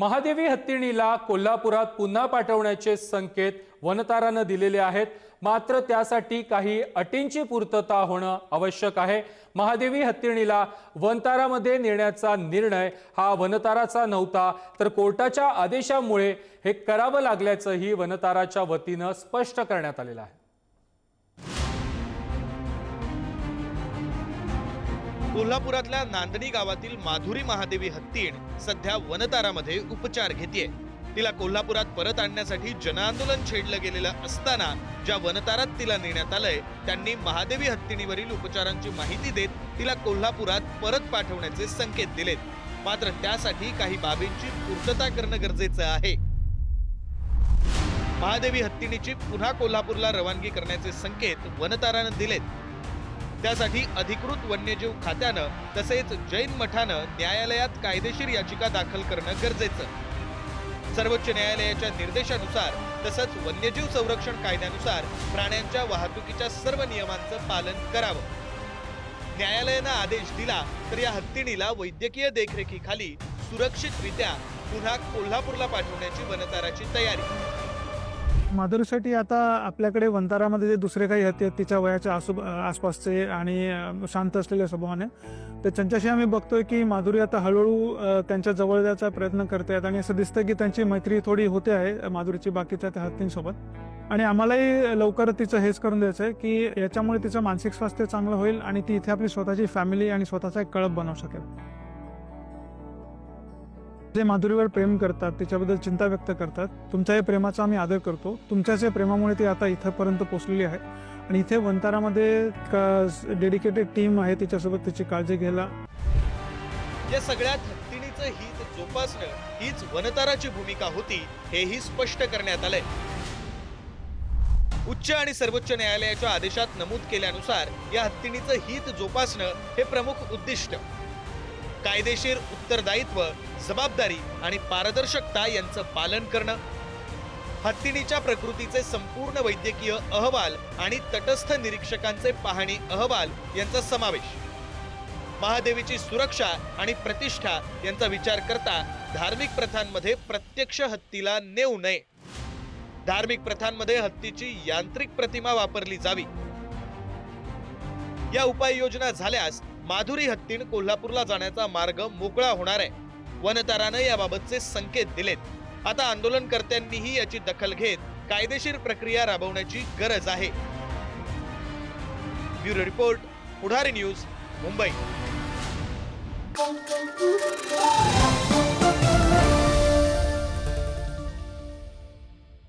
महादेवी हत्तीणीला कोल्हापुरात पुन्हा पाठवण्याचे संकेत वनतारानं दिलेले आहेत। मात्र त्यासाठी काही अटींची पूर्तता होणं आवश्यक आहे। महादेवी हत्तीणीला वनतारामध्ये नेण्याचा निर्णय हा वनताराचा नव्हता, तर कोर्टाच्या आदेशामुळे हे करावं लागल्याचंही वनताराच्या वतीनं स्पष्ट करण्यात आलेलं आहे। कोल्हापुरातल्या नांदणी गावातील माधुरी महादेवी हत्तीण सध्या वनतारामध्ये उपचार घेतेय। तिला कोल्हापुरात परत आणण्यासाठी जनआंदोलन छेडलं गेलेलं असताना ज्या वनतारात तिला नेण्यात आलंय त्यांनी महादेवी हत्तीणीवरील उपचारांची माहिती देत तिला कोल्हापुरात परत पाठवण्याचे संकेत दिलेत। मात्र त्यासाठी काही बाबींची पूर्तता करणं गरजेचं आहे। महादेवी हत्तीणीची पुन्हा कोल्हापूरला रवानगी करण्याचे संकेत वनतारानं दिलेत। त्यासाठी अधिकृत वन्यजीव खात्यानं तसेच जैन मठानं न्यायालयात कायदेशीर याचिका दाखल करणं गरजेचं। सर्वोच्च न्यायालयाच्या निर्देशानुसार तसंच वन्यजीव संरक्षण कायद्यानुसार प्राण्यांच्या वाहतुकीच्या सर्व नियमांचं पालन करावं। न्यायालयानं आदेश दिला तर या हत्तीणीला वैद्यकीय देखरेखीखाली सुरक्षितरित्या पुन्हा कोल्हापूरला पाठवण्याची वनताराची तयारी। माधुरीसाठी आता आपल्याकडे वनतारामध्ये जे दुसरे काही हत्ती आहेत तिच्या वयाच्या आसपासचे आणि शांत असलेल्या स्वभावाने, तर त्यांच्याशी आम्ही बघतोय की माधुरी आता हळूहळू त्यांच्या जवळ जायचा प्रयत्न करते आहेत आणि असं दिसतं की त्यांची मैत्री थोडी होते आहे माधुरीची बाकीच्या त्या हत्तींसोबत। आणि आम्हालाही लवकर तिचं हेच करून द्यायचं आहे की याच्यामुळे तिचं मानसिक स्वास्थ्य चांगलं होईल आणि ती इथे आपली स्वतःची फॅमिली आणि स्वतःचा एक कळप बनवू शकेल। जे माधुरीवर प्रेम करतात, तिच्याबद्दल चिंता व्यक्त करतात, तुमच्या या प्रेमाचा आम्ही आदर करतो। तुमच्याच या प्रेमामुळे ती आता इथपर्यंत पोहोचलेली आहे आणि इथे वनतारामध्ये डेडिकेटेड टीम आहे तिच्यासोबत तिची काळजी घ्यायला। या सगळ्यात हत्तीणीचं हित जोपासणं हीच वनताराची भूमिका होती, हेही स्पष्ट करण्यात आलंय। उच्च आणि सर्वोच्च न्यायालयाच्या आदेशात नमूद केल्यानुसार या हत्तीणीचं हित जोपासणं हे प्रमुख उद्दिष्ट। कायदेशीर उत्तरदायित्व, जबाबदारी आणि पारदर्शकता यांचं पालन करणं, हत्तीणीच्या प्रकृतीचे संपूर्ण वैद्यकीय अहवाल आणि तटस्थ निरीक्षकांचे पाहणी अहवाल यांचा समावेश। महादेवीची सुरक्षा आणि प्रतिष्ठा यांचा विचार करता धार्मिक प्रथांमध्ये प्रत्यक्ष हत्तीला नेऊ नये। धार्मिक प्रथांमध्ये हत्तीची यांत्रिक प्रतिमा वापरली जावी। या उपाययोजना झाल्यास माधुरी हत्तीण कोल्हापूरला जाण्याचा मार्ग मोकळा होणार आहे। वनतारानं याबाबतचे संकेत दिलेत। आता आंदोलनकर्त्यांनीही याची दखल घेत कायदेशीर प्रक्रिया राबवण्याची गरज आहे। ब्युरो रिपोर्ट, पुढारी न्यूज, मुंबई।